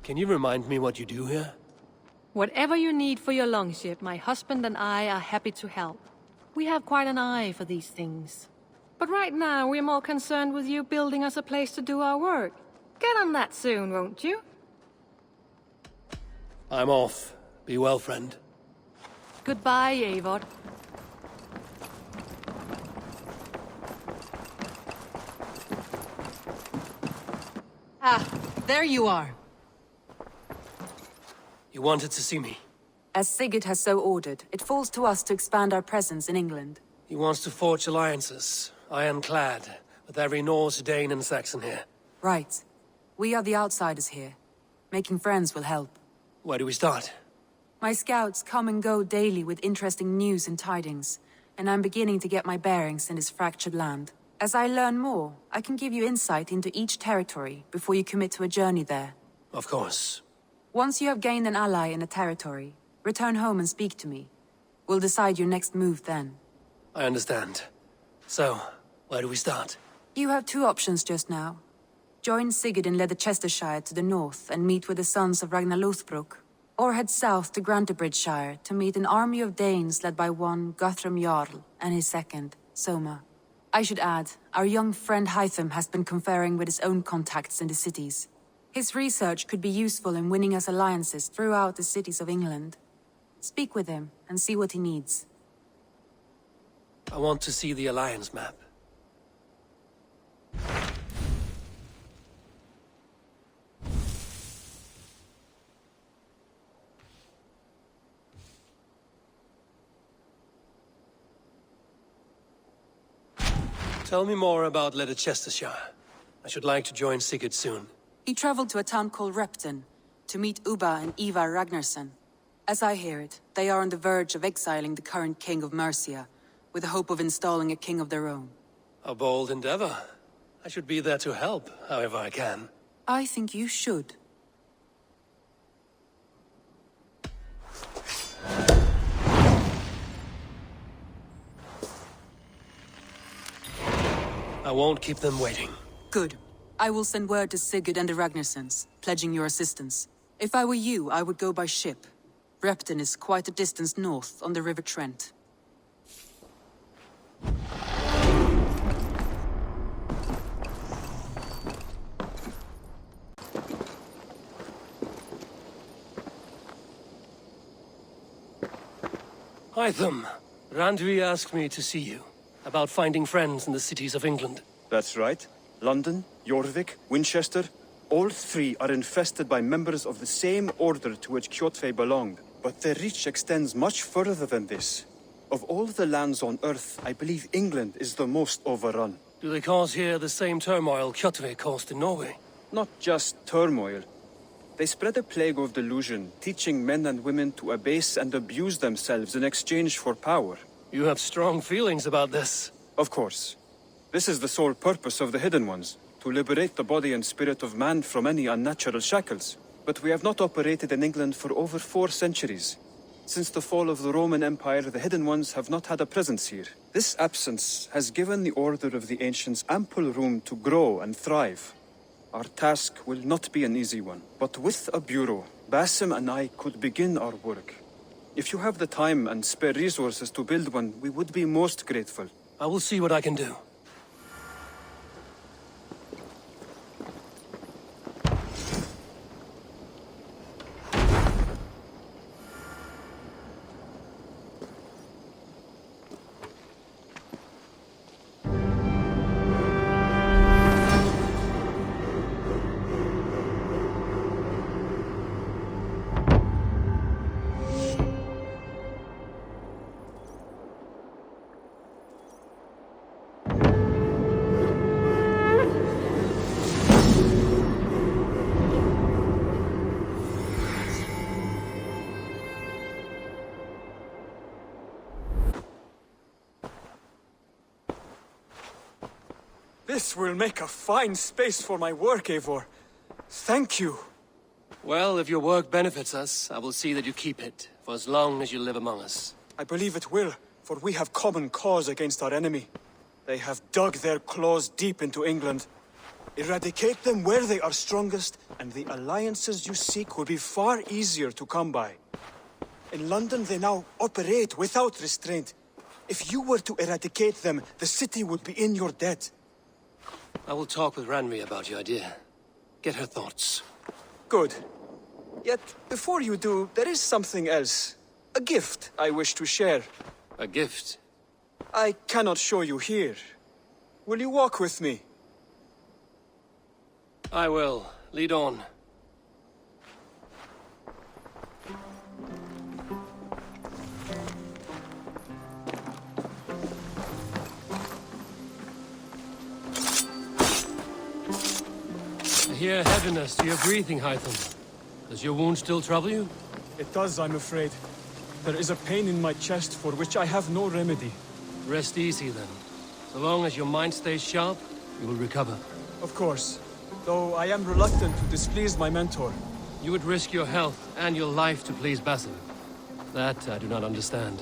Can you remind me what you do here? Whatever you need for your longship, my husband and I are happy to help. We have quite an eye for these things. But right now, we're more concerned with you building us a place to do our work. Get on that soon, won't you? I'm off. Be well, friend. Goodbye, Ivarr. Ah, there you are. You wanted to see me? As Sigurd has so ordered, it falls to us to expand our presence in England. He wants to forge alliances, ironclad, with every Norse, Dane and Saxon here. Right. We are the outsiders here. Making friends will help. Where do we start? My scouts come and go daily with interesting news and tidings, and I'm beginning to get my bearings in this fractured land. As I learn more, I can give you insight into each territory before you commit to a journey there. Of course. Once you have gained an ally in a territory, return home and speak to me. We'll decide your next move then. I understand. So, where do we start? You have two options just now. Join Sigurd in Leicestershire to the north and meet with the sons of Ragnar Lothbrok, or head south to Grantebridgeshire to meet an army of Danes led by one Guthrum Jarl and his second, Soma. I should add, our young friend Hytham has been conferring with his own contacts in the cities. His research could be useful in winning us alliances throughout the cities of England. Speak with him and see what he needs. I want to see the alliance map. Tell me more about Leicestershire. I should like to join Sigurd soon. He traveled to a town called Repton to meet Ubba and Ivarr Ragnarsson. As I hear it, they are on the verge of exiling the current king of Mercia, with the hope of installing a king of their own. A bold endeavor. I should be there to help, however I can. I think you should. I won't keep them waiting. Good. I will send word to Sigurd and the Ragnarssons, pledging your assistance. If I were you, I would go by ship. Repton is quite a distance north on the River Trent. Hytham, Randvi asked me to see you, about finding friends in the cities of England. That's right. London, Jorvik, Winchester, all three are infested by members of the same order to which Kjotve belonged. But their reach extends much further than this. Of all the lands on Earth, I believe England is the most overrun. Do they cause here the same turmoil Kjotve caused in Norway? Not just turmoil. They spread a plague of delusion, teaching men and women to abase and abuse themselves in exchange for power. You have strong feelings about this. Of course. This is the sole purpose of the Hidden Ones, to liberate the body and spirit of man from any unnatural shackles. But we have not operated in England for over 4 centuries. Since the fall of the Roman Empire, the Hidden Ones have not had a presence here. This absence has given the Order of the Ancients ample room to grow and thrive. Our task will not be an easy one, but with a bureau, Basim and I could begin our work. If you have the time and spare resources to build one, we would be most grateful. I will see what I can do. This will make a fine space for my work, Eivor. Thank you. Well, if your work benefits us, I will see that you keep it, for as long as you live among us. I believe it will, for we have common cause against our enemy. They have dug their claws deep into England. Eradicate them where they are strongest, and the alliances you seek will be far easier to come by. In London, they now operate without restraint. If you were to eradicate them, the city would be in your debt. I will talk with Ranri about your idea. Get her thoughts. Good. Yet, before you do, there is something else. A gift I wish to share. A gift? I cannot show you here. Will you walk with me? I will. Lead on. I hear heaviness to your breathing, Hytham. Does your wound still trouble you? It does, I'm afraid. There is a pain in my chest for which I have no remedy. Rest easy, then. So long as your mind stays sharp, you will recover. Of course. Though I am reluctant to displease my mentor. You would risk your health and your life to please Basim. That I do not understand.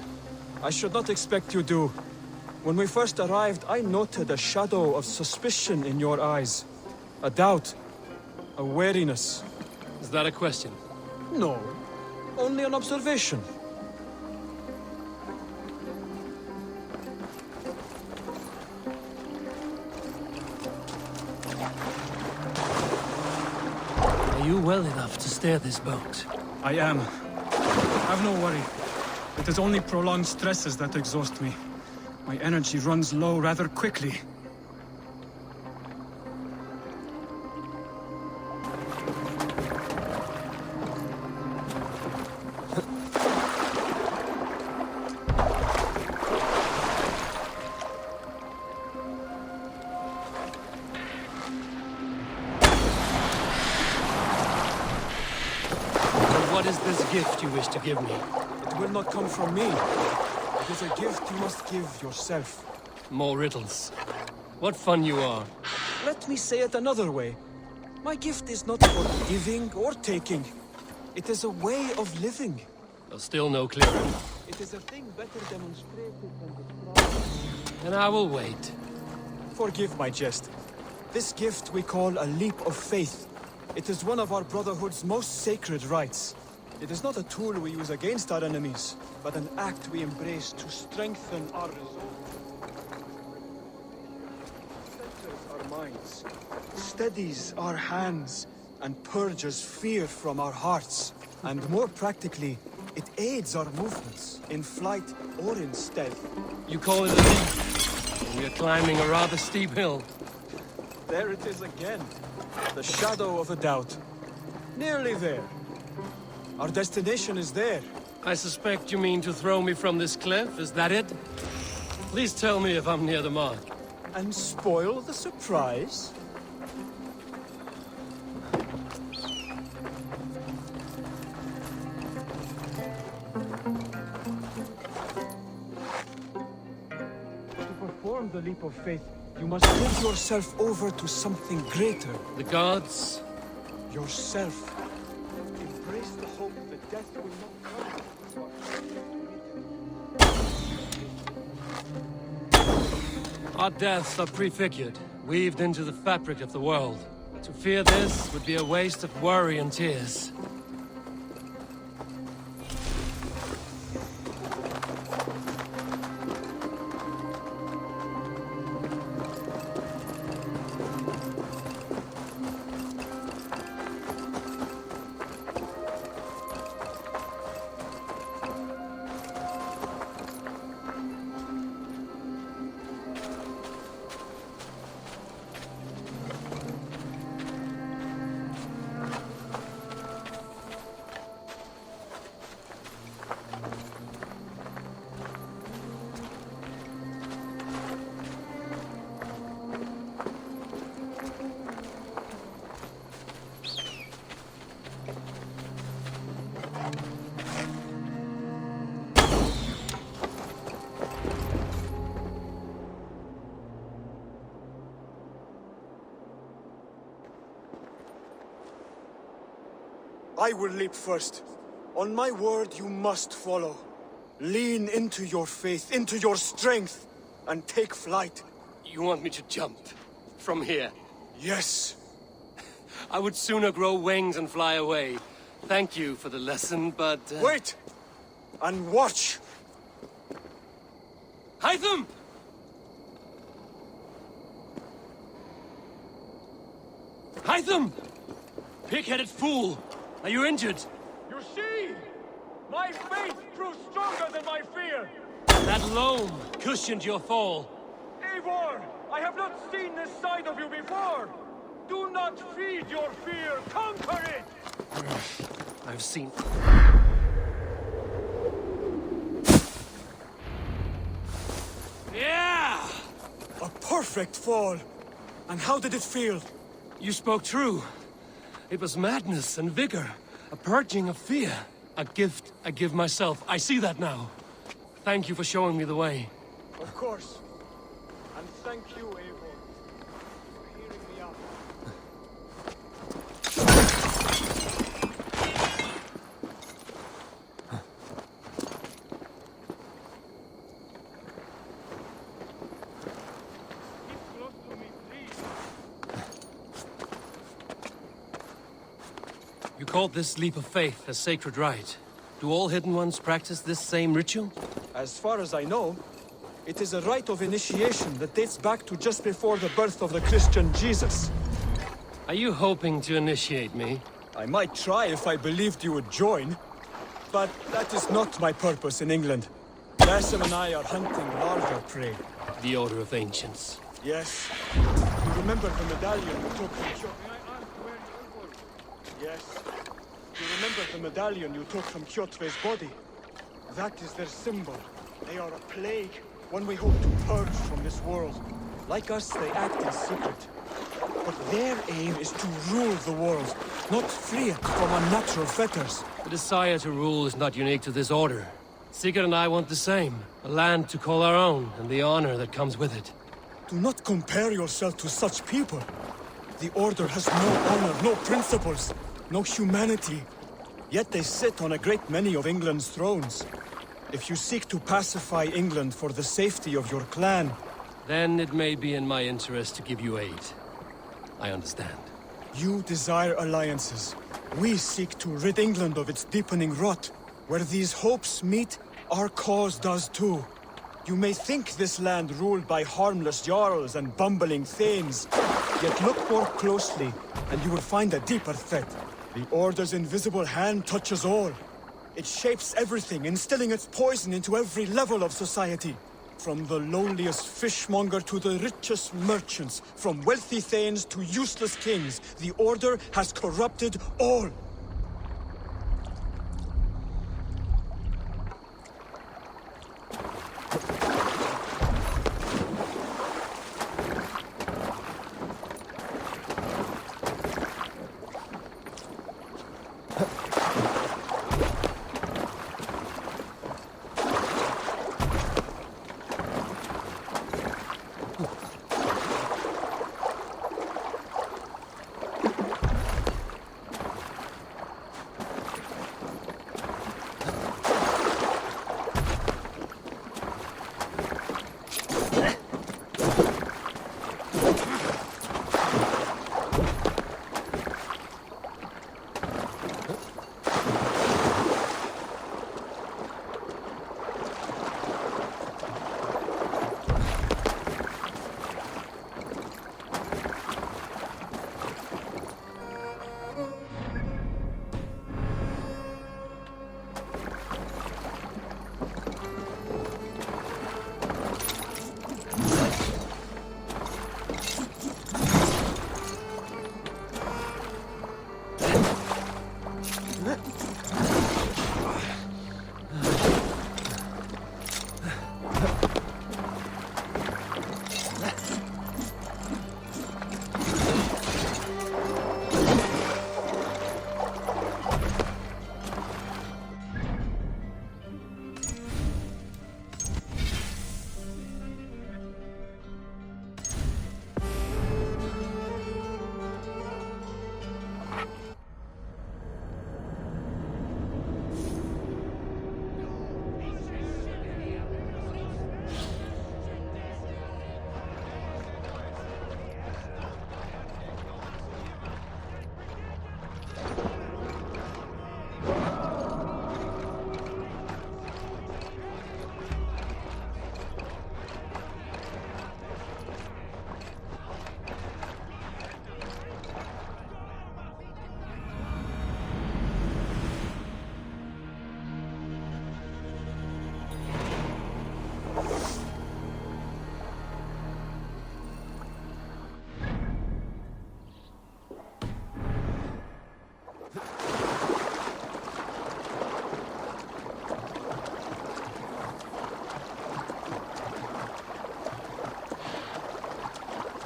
I should not expect you do. When we first arrived, I noted a shadow of suspicion in your eyes. A doubt. A wariness. Is that a question? No. Only an observation. Are you well enough to steer this boat? I am. Have no worry. It is only prolonged stresses that exhaust me. My energy runs low rather quickly. What is this gift you wish to give me? It will not come from me. It is a gift you must give yourself. More riddles. What fun you are. Let me say it another way. My gift is not for giving or taking. It is a way of living. There's still no clearer. It is a thing better demonstrated than described. And I will wait. Forgive my jest. This gift we call a leap of faith. It is one of our Brotherhood's most sacred rites. It is not a tool we use against our enemies, but an act we embrace to strengthen our resolve. Centers our minds, steadies our hands, and purges fear from our hearts. And more practically, it aids our movements, in flight or in stealth. You call it a leap? We are climbing a rather steep hill. There it is again. The shadow of a doubt. Nearly there. Our destination is there. I suspect you mean to throw me from this cliff, is that it? Please tell me if I'm near the mark. And spoil the surprise? To perform the leap of faith, you must give yourself over to something greater. The gods? Yourself. Embrace the hope that death will not come. Our deaths are prefigured, weaved into the fabric of the world. To fear this would be a waste of worry and tears. I will leap first. On my word, you must follow. Lean into your faith, into your strength, and take flight. You want me to jump? From here? Yes. I would sooner grow wings and fly away. Thank you for the lesson, but... Wait! And watch! Hytham! Hytham! Pig-headed fool! Are you injured? You see? My faith proved stronger than my fear! That loam cushioned your fall. Ivarr! I have not seen this side of you before! Do not feed your fear, conquer it! I've seen... Yeah! A perfect fall! And how did it feel? You spoke true. It was madness and vigor. A purging of fear. A gift I give myself. I see that now. Thank you for showing me the way. Of course. And thank you, Eivor, for hearing me out. Keep close to me, please. You called this leap of faith a sacred rite. Do all Hidden Ones practice this same ritual? As far as I know, it is a rite of initiation that dates back to just before the birth of the Christian Jesus. Are you hoping to initiate me? I might try if I believed you would join, but that is not my purpose in England. Basim and I are hunting larger prey. The Order of Ancients. Yes. You remember the medallion you took from May I ask where you were? Yes. You remember the medallion you took from Kjotve's body? That is their symbol. They are a plague, one we hope to purge from this world. Like us, they act in secret. But their aim is to rule the world, not free it from unnatural fetters. The desire to rule is not unique to this order. Sigurd and I want the same. A land to call our own, and the honor that comes with it. Do not compare yourself to such people. The Order has no honor, no principles, no humanity. Yet they sit on a great many of England's thrones. If you seek to pacify England for the safety of your clan... Then it may be in my interest to give you aid. I understand. You desire alliances. We seek to rid England of its deepening rot. Where these hopes meet, our cause does too. You may think this land ruled by harmless jarls and bumbling thanes. Yet look more closely, and you will find a deeper threat. The Order's invisible hand touches all. It shapes everything, instilling its poison into every level of society. From the lowliest fishmonger to the richest merchants, from wealthy thanes to useless kings, the Order has corrupted all.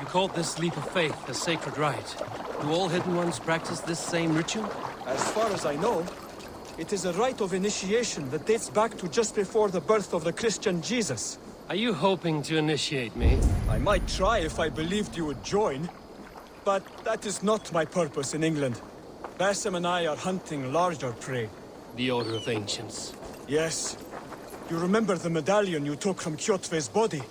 You called this leap of faith a sacred rite. Do all Hidden Ones practice this same ritual? As far as I know, it is a rite of initiation that dates back to just before the birth of the Christian Jesus. Are you hoping to initiate me? I might try if I believed you would join, but that is not my purpose in England. Basim and I are hunting larger prey. The Order of Ancients. Yes. You remember the medallion you took from Kjotve's body?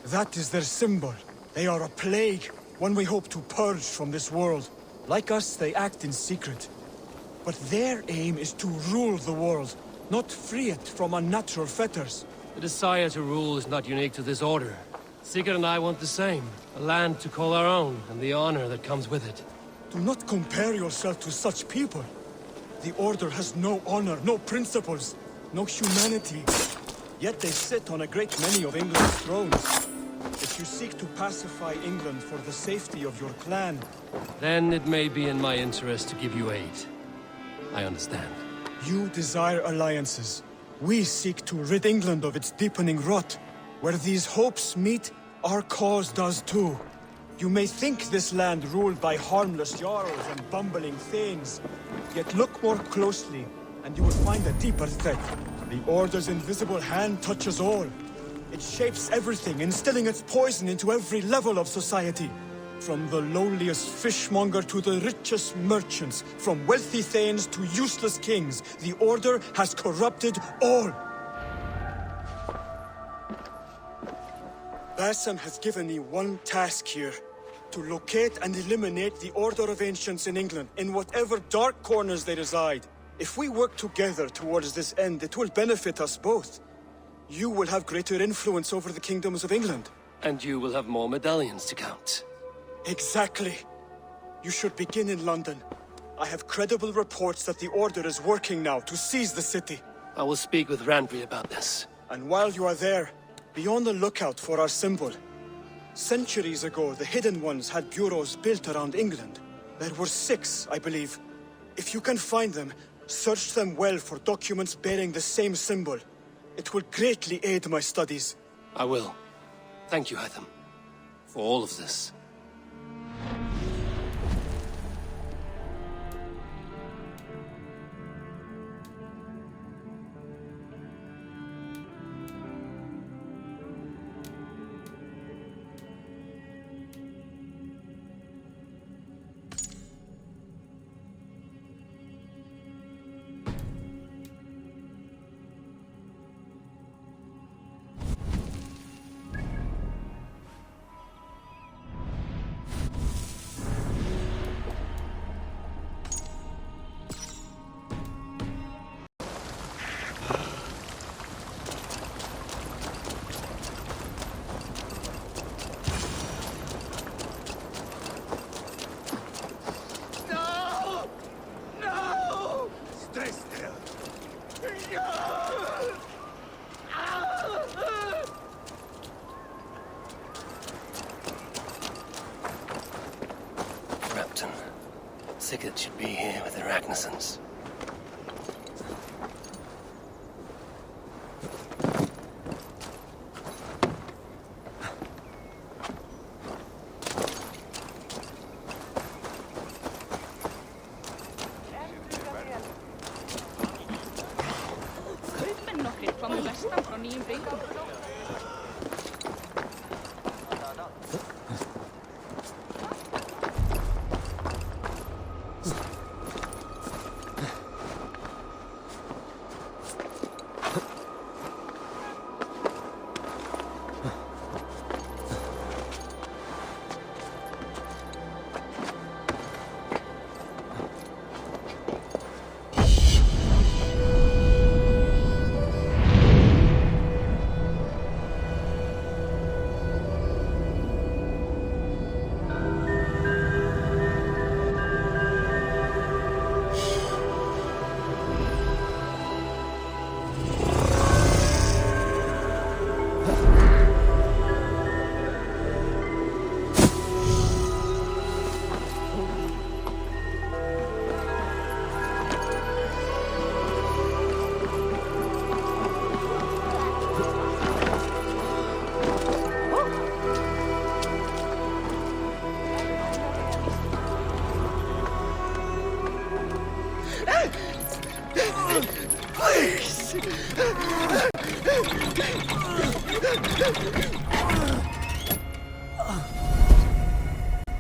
That is their symbol. They are a plague, one we hope to purge from this world. Like us, they act in secret. But their aim is to rule the world, not free it from unnatural fetters. The desire to rule is not unique to this order. Sigurd and I want the same. A land to call our own, and the honor that comes with it. Do not compare yourself to such people. The Order has no honor, no principles, no humanity. Yet they sit on a great many of England's thrones. If you seek to pacify England for the safety of your clan... Then it may be in my interest to give you aid. I understand. You desire alliances. We seek to rid England of its deepening rot. Where these hopes meet, our cause does too. You may think this land ruled by harmless jarls and bumbling thanes. Yet look more closely, and you will find a deeper threat. The Order's invisible hand touches all. It shapes everything, instilling its poison into every level of society. From the lowliest fishmonger to the richest merchants, from wealthy thanes to useless kings, the Order has corrupted all. Basim has given me one task here. To locate and eliminate the Order of Ancients in England, in whatever dark corners they reside. If we work together towards this end, it will benefit us both. You will have greater influence over the kingdoms of England. And you will have more medallions to count. Exactly. You should begin in London. I have credible reports that the Order is working now to seize the city. I will speak with Randvi about this. And while you are there, be on the lookout for our symbol. Centuries ago, the Hidden Ones had bureaus built around England. There were 6, I believe. If you can find them, search them well for documents bearing the same symbol. It will greatly aid my studies. I will. Thank you, Hytham, for all of this. Sigurd should be here with the Ragnarssons. Kaupmenn komu vestan frá nýjum byggðum.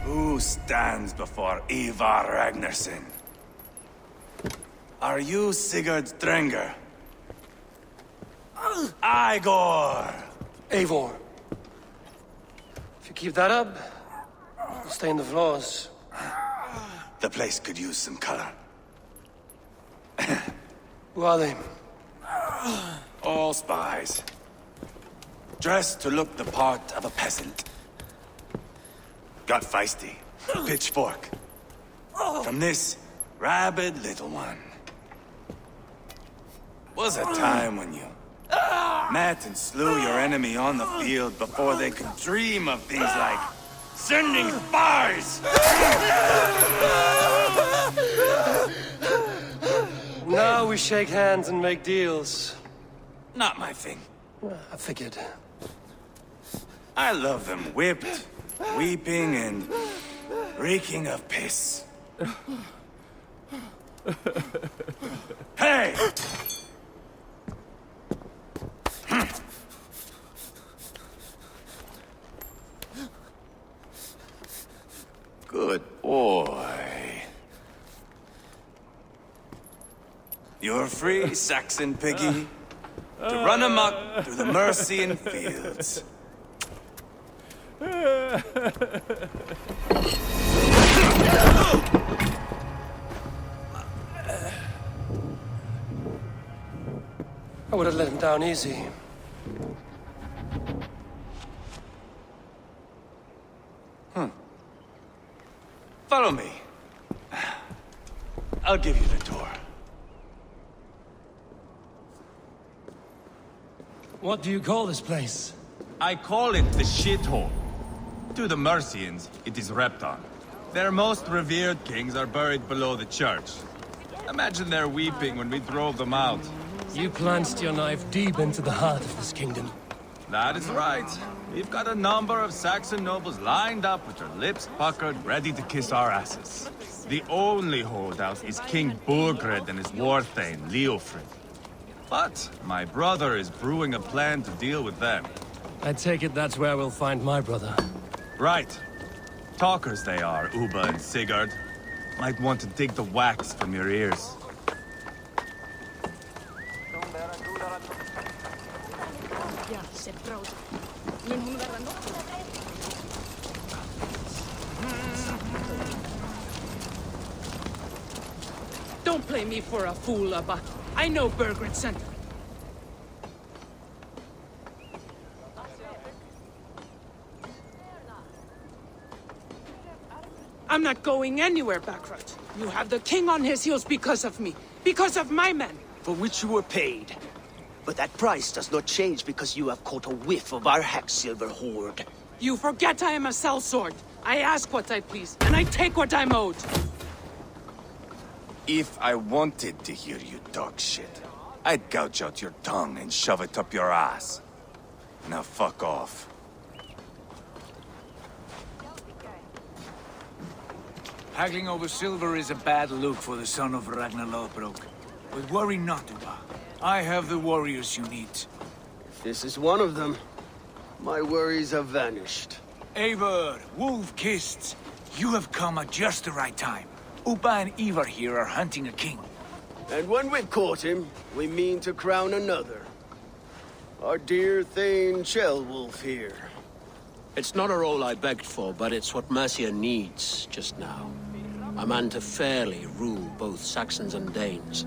Who stands before Ivarr Ragnarsson? Are you Sigurd Drenger? Igor! Eivor. If you keep that up, you'll stay in the floors. The place could use some color. Who are they? All spies. Dressed to look the part of a peasant. Got feisty. Pitchfork. From this rabid little one. Was a time when you met and slew your enemy on the field before they could dream of things like sending spies! Now we shake hands and make deals. Not my thing. I figured. I love them whipped, weeping, and reeking of piss. Hey! Good boy. You're free, Saxon piggy, to run amok through the Mercian fields. I would have let him down easy. Follow me. I'll give you the door. What do you call this place? I call it the shithole. To the Mercians, it is Repton. Their most revered kings are buried below the church. Imagine their weeping when we drove them out. You plunged your knife deep into the heart of this kingdom. That is right. We've got a number of Saxon nobles lined up with their lips puckered, ready to kiss our asses. The only holdout is King Burgred and his warthane, Leofrid. But my brother is brewing a plan to deal with them. I take it that's where we'll find my brother. Right. Talkers they are, Ubba and Sigurd. Might want to dig the wax from your ears. Ja, se brauta. Niin mun verran Don't play me for a fool, Ubba. I know Burgred sent me. I'm not going anywhere, Backrut. You have the king on his heels because of me. Because of my men. For which you were paid. But that price does not change because you have caught a whiff of our hack-silver hoard. You forget I am a sellsword. I ask what I please, and I take what I'm owed. If I wanted to hear you talk shit, I'd gouge out your tongue and shove it up your ass. Now fuck off. Haggling over silver is a bad look for the son of Ragnar Lothbrok. But worry not, Ubba. I have the warriors you need. If this is one of them, my worries have vanished. Eivor, wolf-kissed, you have come at just the right time. Ubba and Ivarr here are hunting a king. And when we've caught him, we mean to crown another. Our dear Thane Chelwolf here. It's not a role I begged for, but it's what Mercia needs just now. A man to fairly rule both Saxons and Danes.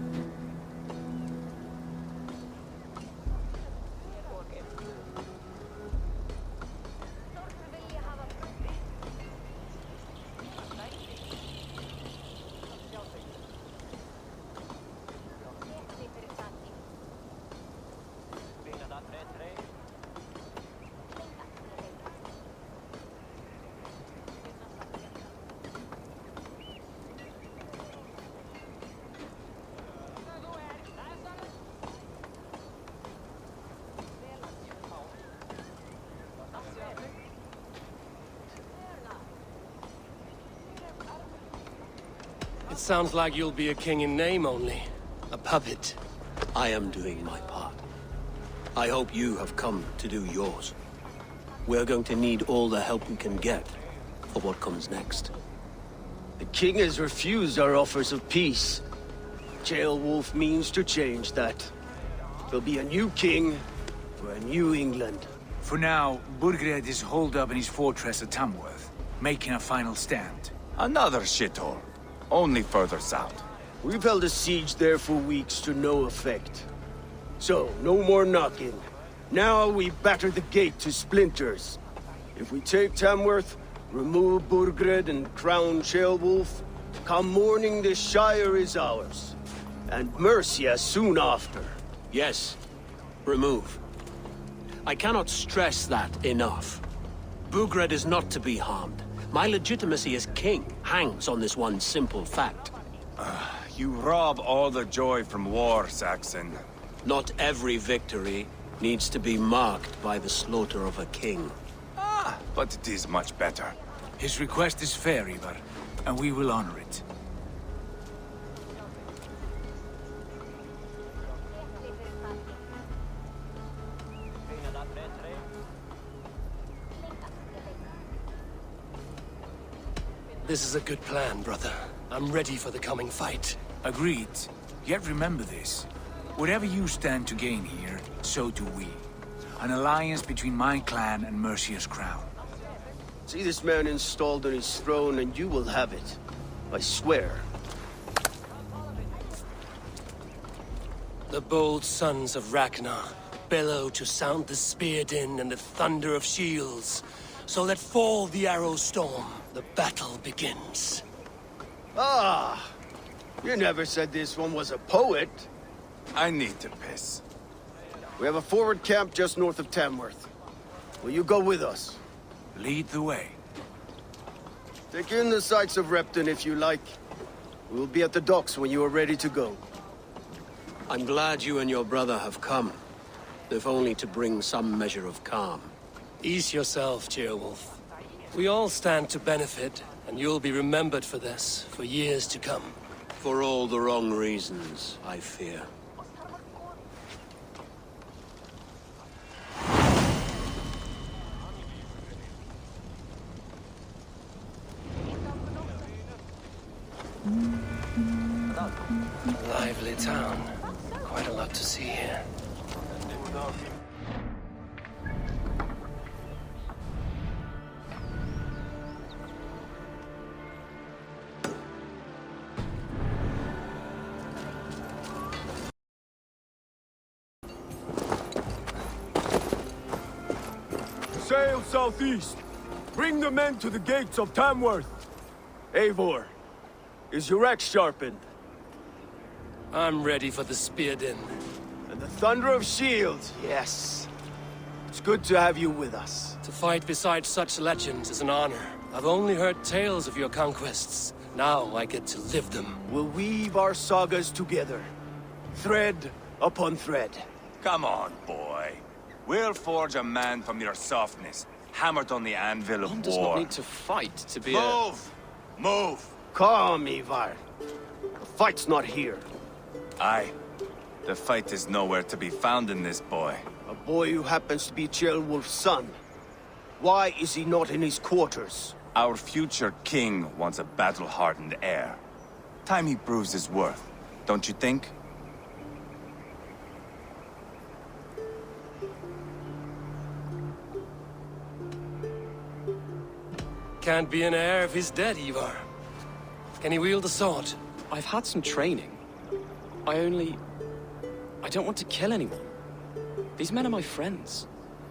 It sounds like you'll be a king in name only. A puppet. I am doing my part. I hope you have come to do yours. we're going to need all the help we can get for what comes next. The king has refused our offers of peace. Ceolwulf means to change that. There'll be a new king for a new England. For now, Burgred is holed up in his fortress at Tamworth, making a final stand. Another shithole. Only further south. We've held a siege there for weeks to no effect. So, no more knocking. Now we batter the gate to splinters. If we take Tamworth, remove Burgred and crown Ceolwulf, come morning the Shire is ours. And Mercia soon after. Yes, remove. I cannot stress that enough. Burgred is not to be harmed. My legitimacy as king hangs on this one simple fact. You rob all the joy from war, Saxon. Not every victory needs to be marked by the slaughter of a king. But it is much better. His request is fair, Ivarr, and we will honor it. This is a good plan, brother. I'm ready for the coming fight. Agreed. Yet remember this. Whatever you stand to gain here, so do we. An alliance between my clan and Mercia's crown. See this man installed on his throne and you will have it. I swear. The bold sons of Ragnar bellow to sound the spear din and the thunder of shields. So let fall the arrow storm. The battle begins. Ah! You never said this one was a poet. I need to piss. We have a forward camp just north of Tamworth. Will you go with us? Lead the way. Take in the sights of Repton if you like. We'll be at the docks when you are ready to go. I'm glad you and your brother have come, if only to bring some measure of calm. Ease yourself, Ceolwulf. We all stand to benefit, and you'll be remembered for this, for years to come. For all the wrong reasons, I fear. A lively town. Quite a lot to see here. Sail southeast. Bring the men to the gates of Tamworth. Eivor, is your axe sharpened? I'm ready for the spear din. And the thunder of shields, yes. It's good to have you with us. To fight beside such legends is an honor. I've only heard tales of your conquests. Now I get to live them. We'll weave our sagas together. Thread upon thread. Come on, boy. We'll forge a man from your softness, hammered on the anvil of One war. does not need to fight to be Move! Move! Calm, Ivarr. The fight's not here. Aye. The fight is nowhere to be found in this boy. A boy who happens to be Ceolwulf's son. Why is he not in his quarters? Our future king wants a battle-hardened heir. Time he proves his worth, don't you think? Can't be an heir if he's dead, Ivarr. Can he wield a sword? I've had some training. I don't want to kill anyone. These men are my friends.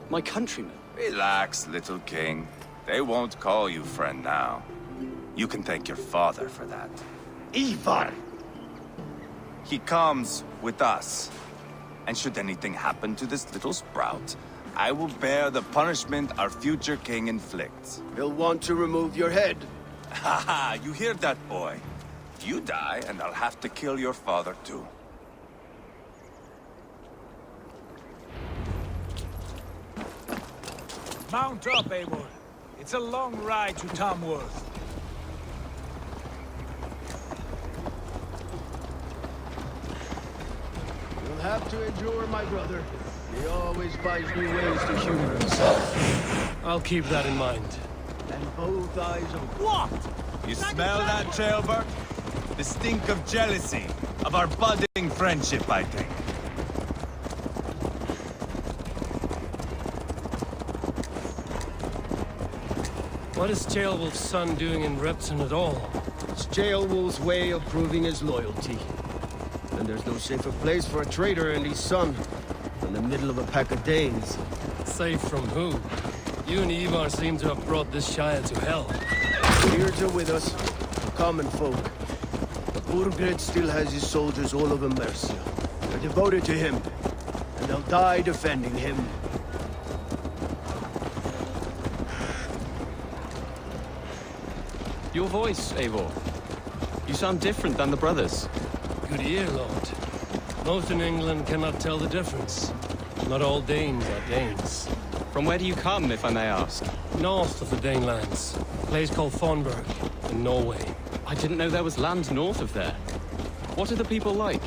My countrymen. Relax, little king. They won't call you friend now. You can thank your father for that. Ivarr! He comes with us. And should anything happen to this little sprout, I will bear the punishment our future king inflicts. He'll want to remove your head. Haha, you hear that, boy? You die, and I'll have to kill your father, too. Mount up, Eivor. It's a long ride to Tamworth. You'll have to endure, my brother. He always finds new ways to humor himself. I'll keep that in mind. And both eyes of... What? You smell that, Jailbird? The stink of jealousy, of our budding friendship, I think. What is Ceolwulf's son doing in Repton at all? It's Ceolwulf's way of proving his loyalty. And there's no safer place for a traitor and his son than the middle of a pack of Danes. Safe from who? You and Ivarr seem to have brought this Shire to hell. Beards are with us, the common folk. But Burgred still has his soldiers all over Mercia. They're devoted to him, and they'll die defending him. Your voice, Eivor. You sound different than the brothers. Good ear, Lord. Most in England cannot tell the difference. Not all Danes are Danes. From where do you come, if I may ask? North of the Danelands. A place called Thornburg, in Norway. I didn't know there was land north of there. What are the people like?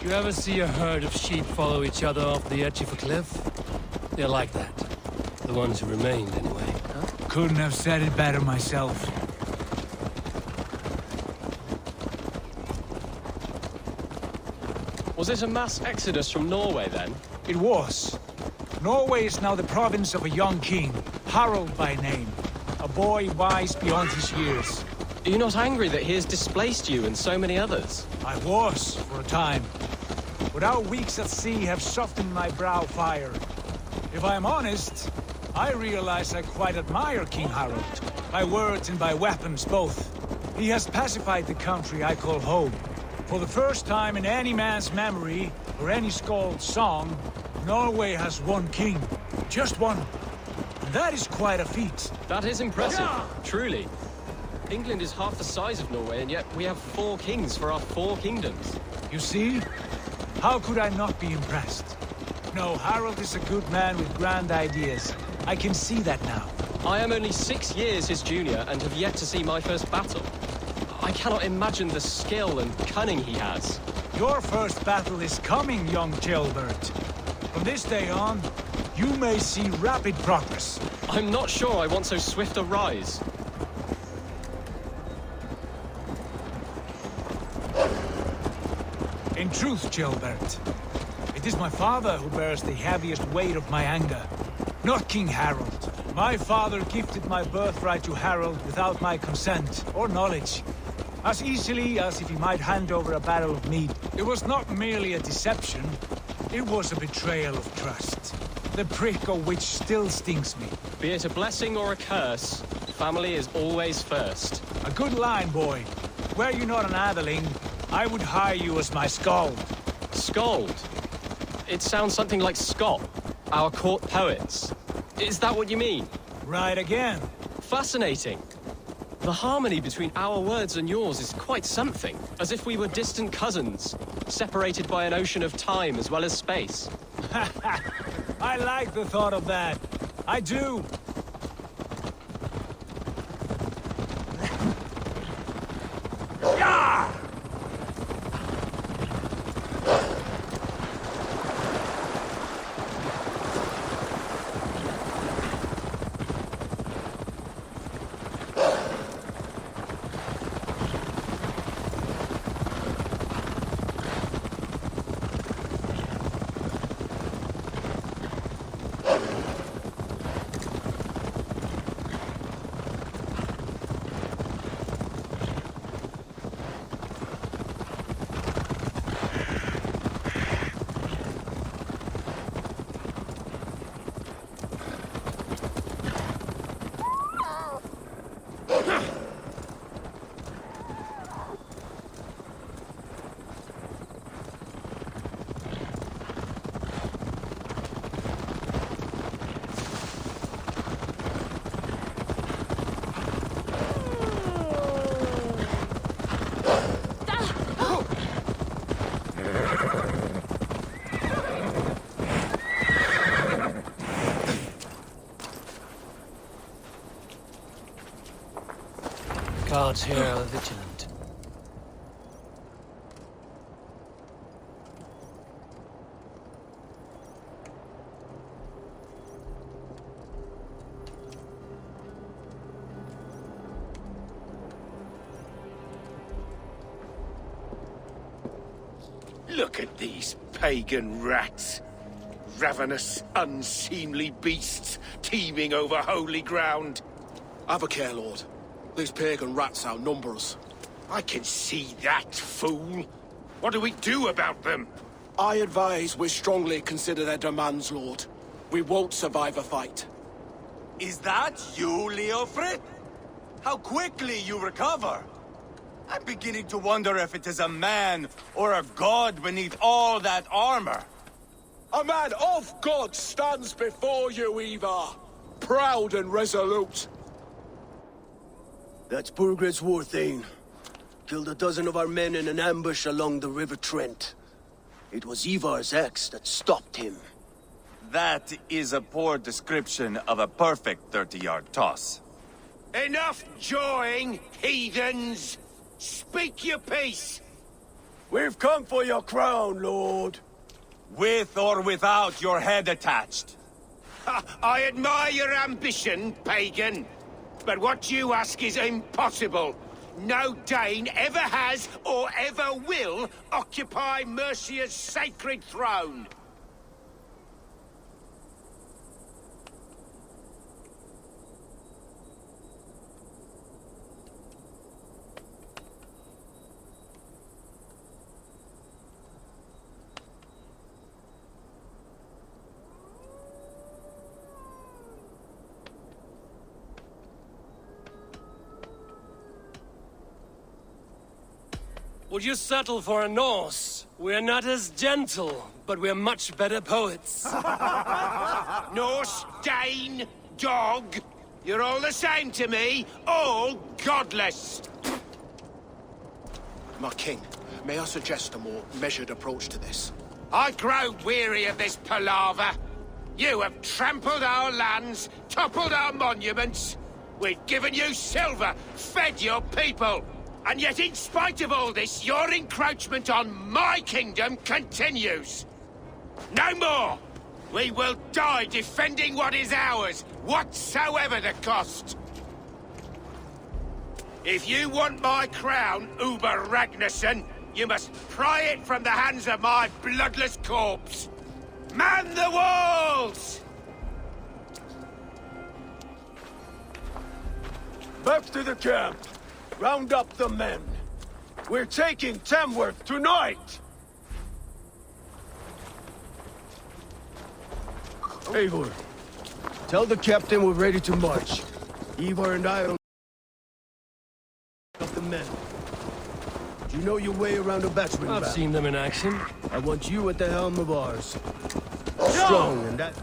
You ever see a herd of sheep follow each other off the edge of a cliff? They're like that. The ones who remained, anyway. Huh? Couldn't have said it better myself. Was it a mass exodus from Norway, then? It was. Norway is now the province of a young king, Harald by name. A boy wise beyond his years. Are you not angry that he has displaced you and so many others? I was, for a time. But our weeks at sea have softened my brow fire. If I am honest, I realize I quite admire King Harald. By words and by weapons, both. He has pacified the country I call home. For the first time in any man's memory, or any skald's song, Norway has one king. Just one. And that is quite a feat. That is impressive, truly. England is half the size of Norway, and yet we have 4 kings for our 4 kingdoms. You see? How could I not be impressed? No, Harald is a good man with grand ideas. I can see that now. I am only 6 years his junior, and have yet to see my first battle. I cannot imagine the skill and cunning he has. Your first battle is coming, young Jailbird. From this day on, you may see rapid progress. I'm not sure I want so swift a rise. In truth, Jailbird, it is my father who bears the heaviest weight of my anger, not King Harald. My father gifted my birthright to Harald without my consent or knowledge. As easily as if he might hand over a barrel of mead. It was not merely a deception, it was a betrayal of trust. The prick of which still stings me. Be it a blessing or a curse, family is always first. A good line, boy. Were you not an atheling, I would hire you as my skald. Skald? It sounds something like Scott, our court poets. Is that what you mean? Right again. Fascinating. The harmony between our words and yours is quite something. As if we were distant cousins, separated by an ocean of time as well as space. I like the thought of that. I do. Guards here are vigilant. Look at these pagan rats. Ravenous, unseemly beasts teeming over holy ground. Have a care, Lord. These pagan rats outnumber us. I can see that, fool. What do we do about them? I advise we strongly consider their demands, Lord. We won't survive a fight. Is that you, Leofrid? How quickly you recover! I'm beginning to wonder if it is a man or a god beneath all that armor. A man of God stands before you, Ivarr. Proud and resolute. That's Burgred's Warthane. Killed a dozen of our men in an ambush along the River Trent. It was Ivar's axe that stopped him. That is a poor description of a perfect 30-yard toss. Enough jawing, heathens! Speak your piece! We've come for your crown, Lord. With or without your head attached. I admire your ambition, pagan. But what you ask is impossible. No Dane ever has or ever will occupy Mercia's sacred throne. Would you settle for a Norse? We're not as gentle, but we're much better poets. Norse, Dane, dog. You're all the same to me. All godless. My king, may I suggest a more measured approach to this? I grow weary of this palaver. You have trampled our lands, toppled our monuments. We've given you silver, fed your people. And yet, in spite of all this, your encroachment on my kingdom continues. No more! We will die defending what is ours, whatsoever the cost. If you want my crown, Ubba Ragnarsson, you must pry it from the hands of my bloodless corpse. Man the walls! Back to the camp. Round up the men. We're taking Tamworth tonight! Eivor, tell the captain we're ready to march. Ivarr and I will up the men. Do you know your way around a batsman? I've seen them in action. I want you at the helm of ours. Strong and that...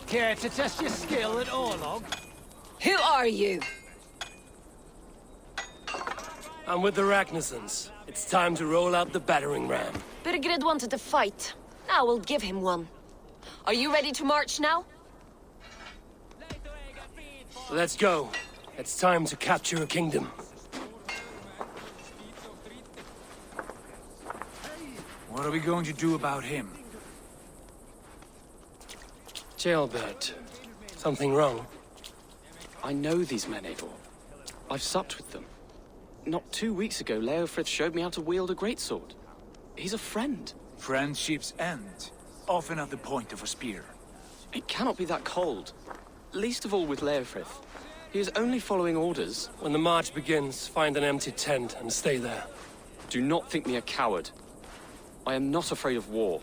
Care to test your skill at Orlog? Who are you? I'm with the Ragnarssons. It's time to roll out the battering ram. Burgred wanted to fight. Now we'll give him one. Are you ready to march now? Let's go. It's time to capture a kingdom. What are we going to do about him? Jailbird. Something wrong? I know these men, Eivor. I've supped with them. Not 2 weeks ago, Leofrith showed me how to wield a greatsword. He's a friend. Friendships end, often at the point of a spear. It cannot be that cold. Least of all with Leofrith. He is only following orders. When the march begins, find an empty tent and stay there. Do not think me a coward. I am not afraid of war.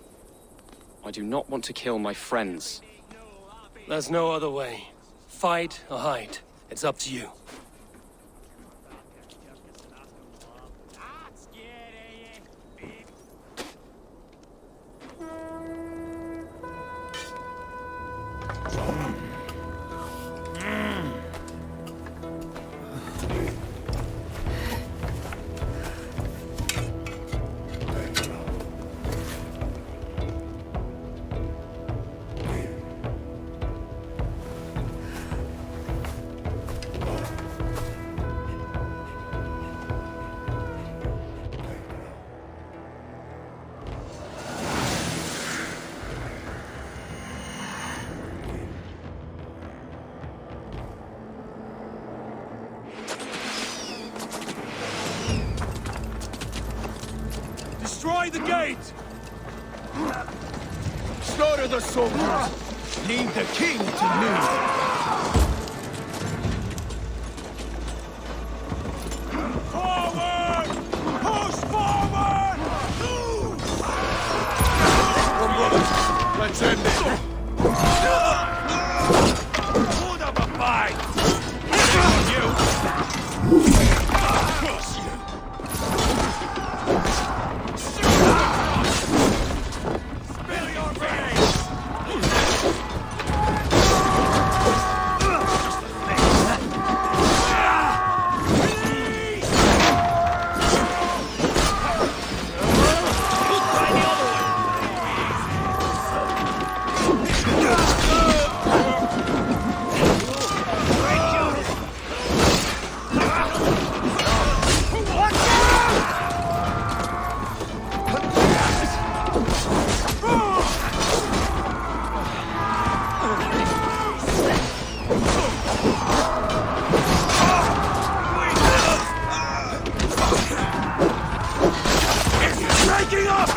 I do not want to kill my friends. There's no other way. Fight or hide. It's up to you. Destroy the gate! Slaughter the soldiers! Leave the king to me! Forward! Push forward! Come, brothers. Let's end it. Hold up a fight! You! Curse you! Spill your veins! Breaking up!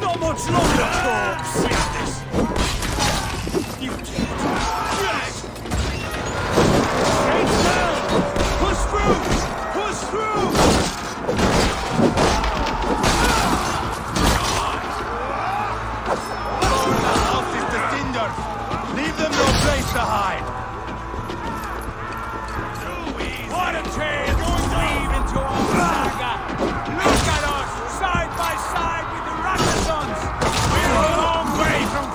Not much longer, corpse! You Gates down! Push through! Push through! The house is to cinders! Leave them no place to hide! What a change! Weave into our saga! Look at us! Side by side with the Ragnarsons! We're a long way from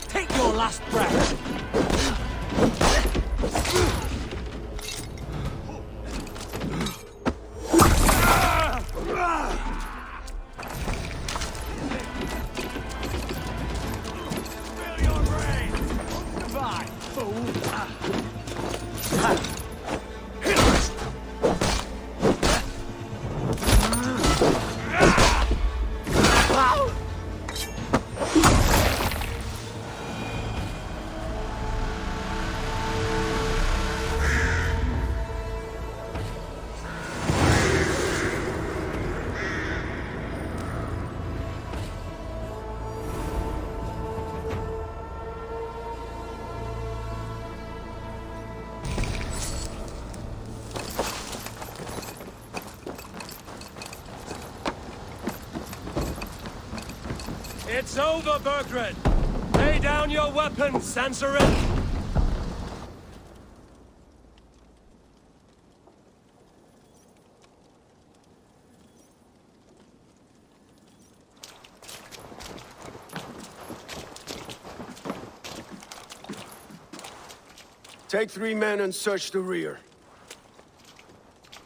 Take your last breath. It's over, Burgred! Lay down your weapons and surrender! Take 3 men and search the rear.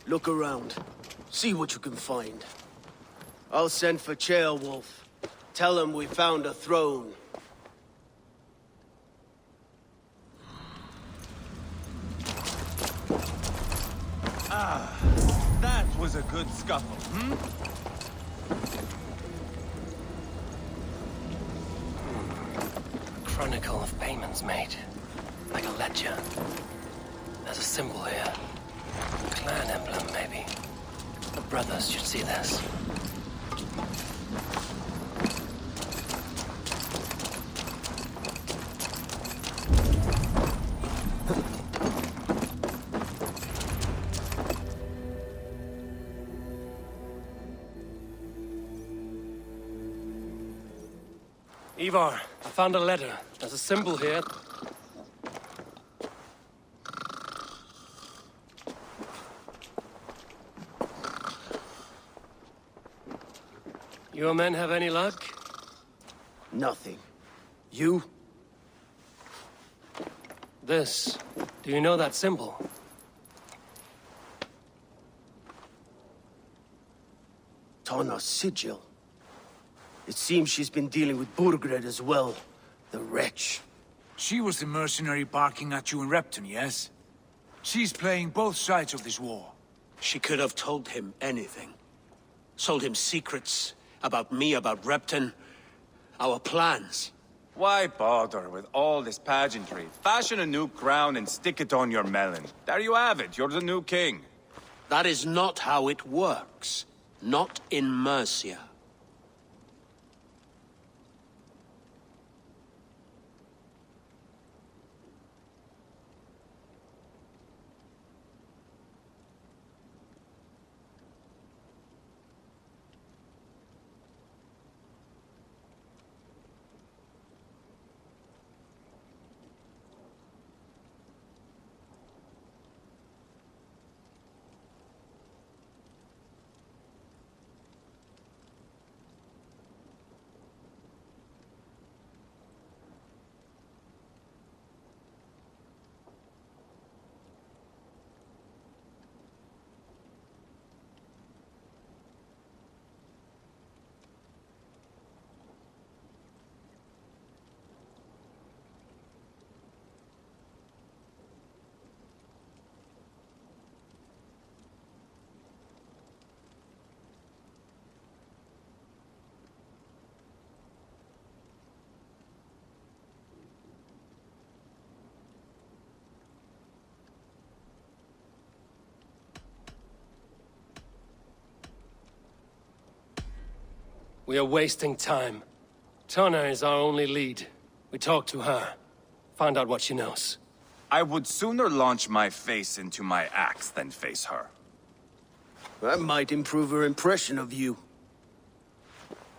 Look around. See what you can find. I'll send for Ceolwulf. Tell him we found a throne. Ah, that was a good scuffle, hmm? Chronicle of payments made. Like a ledger. There's a symbol here. A clan emblem, maybe. The brothers should see this. Ivarr, I found a letter. There's a symbol here. Your men have any luck? Nothing. You? This. Do you know that symbol? Tana's sigil. It seems she's been dealing with Burgred as well. The wretch. She was the mercenary barking at you in Repton, yes? She's playing both sides of this war. She could have told him anything. Sold him secrets about me, about Repton, our plans. Why bother with all this pageantry? Fashion a new crown and stick it on your melon. There you have it, you're the new king. That is not how it works. Not in Mercia. We are wasting time. Tonna is our only lead. We talk to her. Find out what she knows. I would sooner launch my face into my axe than face her. That might improve her impression of you.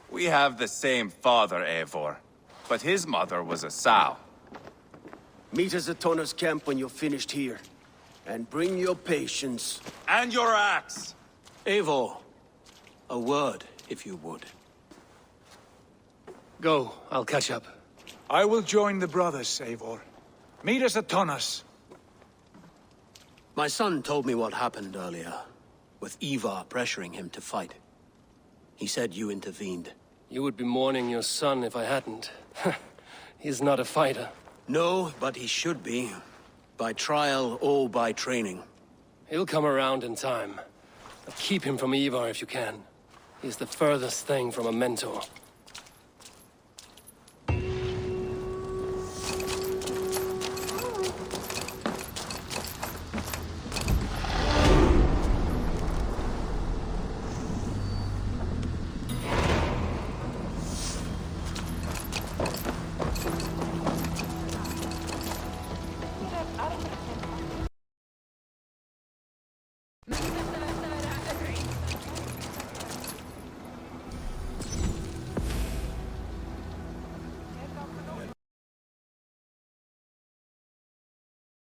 We have the same father, Eivor, but his mother was a sow. Meet us at Tonna's camp when you're finished here. And bring your patience. And your axe! Eivor, a word, if you would. Go, I'll catch up. I will join the brothers, Eivor. Meet us at Tonna's. My son told me what happened earlier, with Ivarr pressuring him to fight. He said you intervened. You would be mourning your son if I hadn't. He's not a fighter. No, but he should be. By trial or by training. He'll come around in time. But keep him from Ivarr if you can. He's the furthest thing from a mentor.